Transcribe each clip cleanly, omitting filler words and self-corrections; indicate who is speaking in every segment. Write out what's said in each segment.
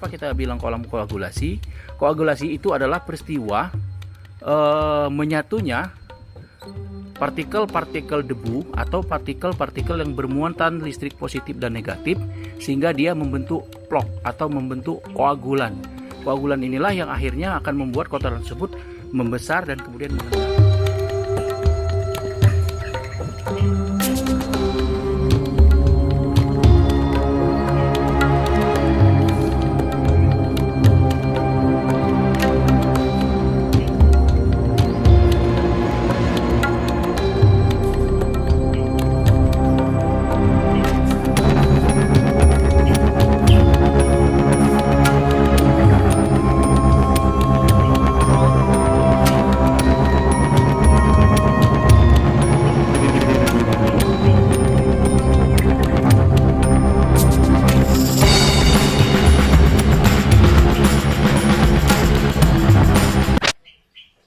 Speaker 1: Kenapa kita bilang kolam koagulasi? Koagulasi itu adalah peristiwa menyatunya partikel-partikel debu atau partikel-partikel yang bermuatan listrik positif dan negatif, sehingga dia membentuk plok atau membentuk koagulan. Koagulan inilah yang akhirnya akan membuat kotoran tersebut membesar dan kemudian mengendap.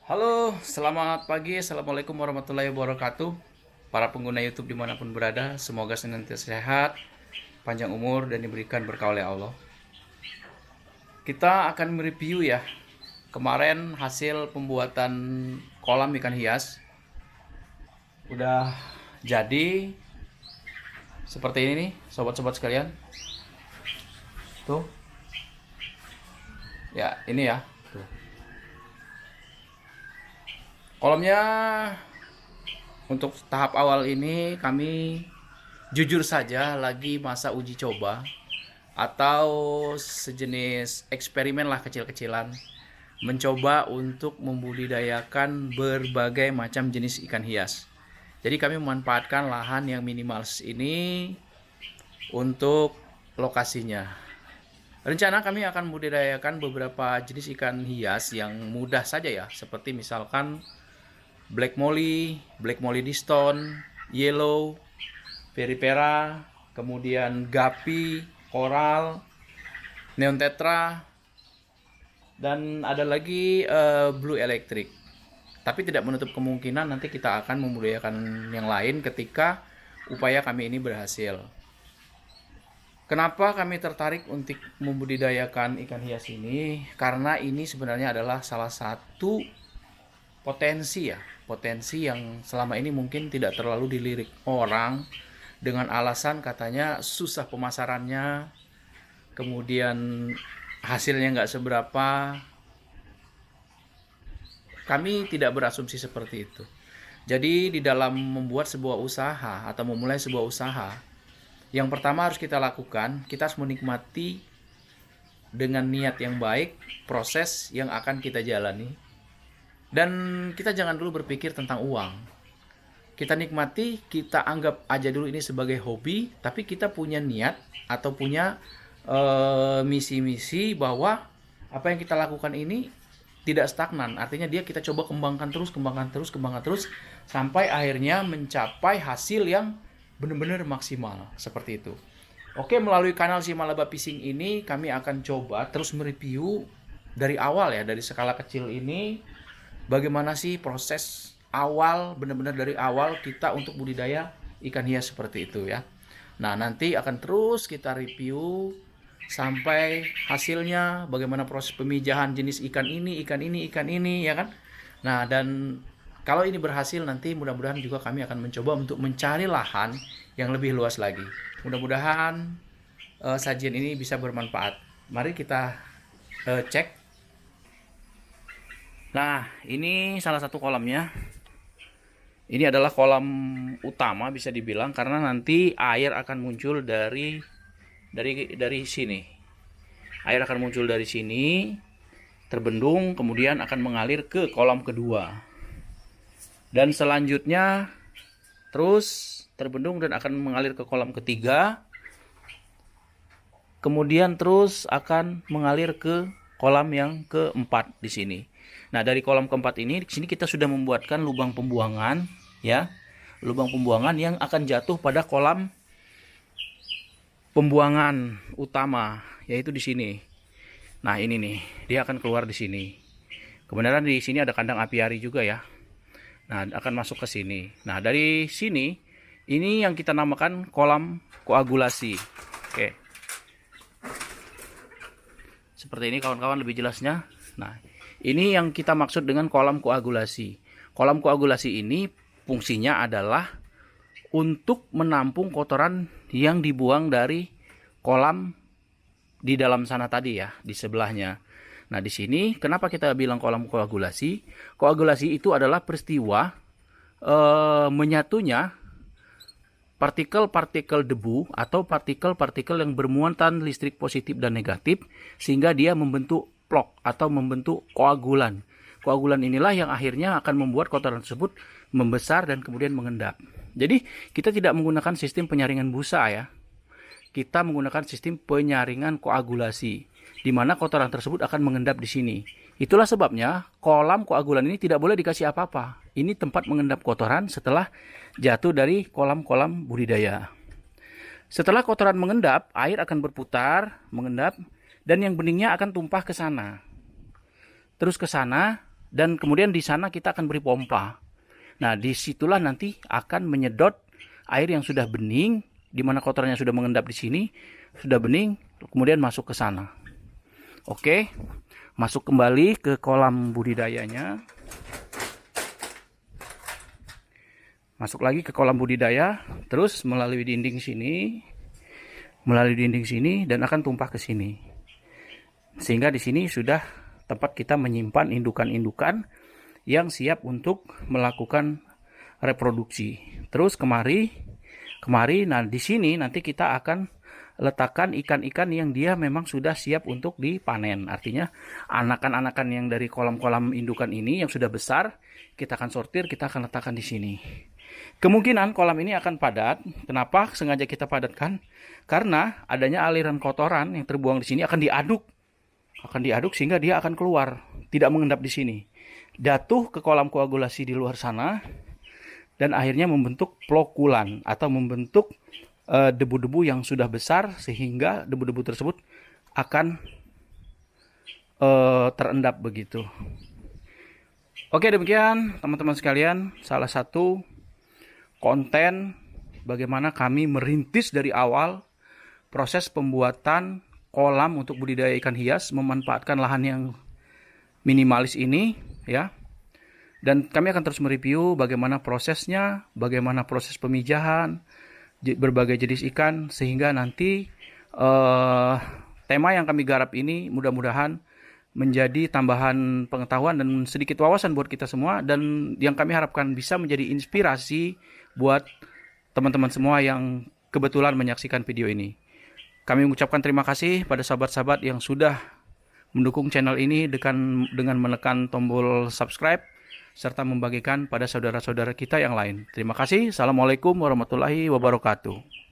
Speaker 1: Halo, selamat pagi. Assalamualaikum warahmatullahi wabarakatuh. Para pengguna YouTube dimanapun berada, semoga senantiasa sehat, panjang umur, dan diberikan berkah oleh Allah. Kita akan mereview ya, kemarin hasil pembuatan kolam ikan hias. Udah jadi seperti ini nih, sobat-sobat sekalian. Tuh. Ya, ini ya. Tuh. Kolamnya untuk tahap awal ini kami jujur saja lagi masa uji coba atau sejenis eksperimen lah kecil-kecilan, mencoba untuk membudidayakan berbagai macam jenis ikan hias. Jadi kami memanfaatkan lahan yang minimal ini untuk lokasinya. Rencana kami akan membudidayakan beberapa jenis ikan hias yang mudah saja ya, seperti misalkan Black Molly Diston, Yellow, Peripera, kemudian Guppy, Coral, Neon Tetra, dan ada lagi Blue Electric. Tapi tidak menutup kemungkinan nanti kita akan membudidayakan yang lain ketika upaya kami ini berhasil. Kenapa kami tertarik untuk membudidayakan ikan hias ini? Karena ini sebenarnya adalah salah satu potensi yang selama ini mungkin tidak terlalu dilirik orang dengan alasan katanya susah pemasarannya, kemudian hasilnya nggak seberapa. Kami tidak berasumsi seperti itu. Jadi di dalam membuat sebuah usaha atau memulai sebuah usaha, yang pertama harus kita lakukan, kita harus menikmati dengan niat yang baik proses yang akan kita jalani. Dan kita jangan dulu berpikir tentang uang. Kita nikmati, kita anggap aja dulu ini sebagai hobi, tapi kita punya niat atau punya misi-misi bahwa apa yang kita lakukan ini tidak stagnan. Artinya kita coba kembangkan terus sampai akhirnya mencapai hasil yang benar-benar maksimal seperti itu. Oke, melalui kanal Simalaba Fishing ini kami akan coba terus mereview dari awal ya, dari skala kecil ini. Bagaimana sih proses awal, benar-benar dari awal kita untuk budidaya ikan hias seperti itu ya. Nah, nanti akan terus kita review sampai hasilnya, bagaimana proses pemijahan jenis ikan ini ya kan. Nah, dan kalau ini berhasil nanti mudah-mudahan juga kami akan mencoba untuk mencari lahan yang lebih luas lagi. Mudah-mudahan sajian ini bisa bermanfaat. Mari kita cek. Nah, ini salah satu kolamnya. Ini adalah kolam utama bisa dibilang karena nanti air akan muncul dari sini. Air akan muncul dari sini, terbendung, kemudian akan mengalir ke kolam kedua. Dan selanjutnya terus terbendung dan akan mengalir ke kolam ketiga. Kemudian terus akan mengalir ke kolam yang keempat di sini. Nah, dari kolam keempat ini, di sini kita sudah membuatkan lubang pembuangan, ya, lubang pembuangan yang akan jatuh pada kolam pembuangan utama, yaitu di sini. Nah, ini nih, dia akan keluar di sini. Kebenaran di sini ada kandang apiari juga ya. Nah, akan masuk ke sini. Nah, dari sini, ini yang kita namakan kolam koagulasi. Oke. Seperti ini kawan-kawan lebih jelasnya. Nah, ini yang kita maksud dengan kolam koagulasi. Kolam koagulasi ini fungsinya adalah untuk menampung kotoran yang dibuang dari kolam di dalam sana tadi ya, di sebelahnya. Nah, di sini kenapa kita bilang kolam koagulasi? Koagulasi itu adalah peristiwa menyatunya partikel-partikel debu atau partikel-partikel yang bermuatan listrik positif dan negatif sehingga dia membentuk plok atau membentuk koagulan. Koagulan inilah yang akhirnya akan membuat kotoran tersebut membesar dan kemudian mengendap. Jadi kita tidak menggunakan sistem penyaringan busa ya. Kita menggunakan sistem penyaringan koagulasi di mana kotoran tersebut akan mengendap di sini. Itulah sebabnya kolam koagulan ini tidak boleh dikasih apa-apa. Ini tempat mengendap kotoran setelah jatuh dari kolam-kolam budidaya. Setelah kotoran mengendap, air akan berputar, mengendap, dan yang beningnya akan tumpah ke sana. Terus ke sana, dan kemudian di sana kita akan beri pompa. Nah, disitulah nanti akan menyedot air yang sudah bening, di mana kotorannya sudah mengendap di sini, sudah bening, kemudian masuk ke sana. Oke, masuk kembali ke kolam budidayanya. Masuk lagi ke kolam budidaya, terus melalui dinding sini, dan akan tumpah ke sini. Sehingga di sini sudah tempat kita menyimpan indukan-indukan yang siap untuk melakukan reproduksi. Terus kemari, nah di sini nanti kita akan letakkan ikan-ikan yang dia memang sudah siap untuk dipanen. Artinya anakan-anakan yang dari kolam-kolam indukan ini yang sudah besar, kita akan sortir, kita akan letakkan di sini. Kemungkinan kolam ini akan padat. Kenapa sengaja kita padatkan? Karena adanya aliran kotoran yang terbuang di sini akan diaduk sehingga dia akan keluar, tidak mengendap di sini. Jatuh ke kolam koagulasi di luar sana dan akhirnya membentuk plokulan atau membentuk debu-debu yang sudah besar sehingga debu-debu tersebut akan terendap begitu. Oke, demikian teman-teman sekalian, salah satu konten bagaimana kami merintis dari awal proses pembuatan kolam untuk budidaya ikan hias, memanfaatkan lahan yang minimalis ini ya. Dan kami akan terus mereview bagaimana prosesnya, bagaimana proses pemijahan berbagai jenis ikan, sehingga nanti tema yang kami garap ini mudah-mudahan menjadi tambahan pengetahuan dan sedikit wawasan buat kita semua, dan yang kami harapkan bisa menjadi inspirasi buat teman-teman semua yang kebetulan menyaksikan video ini. Kami mengucapkan terima kasih pada sahabat-sahabat yang sudah mendukung channel ini dengan menekan tombol subscribe serta membagikan pada saudara-saudara kita yang lain. Terima kasih. Assalamualaikum warahmatullahi wabarakatuh.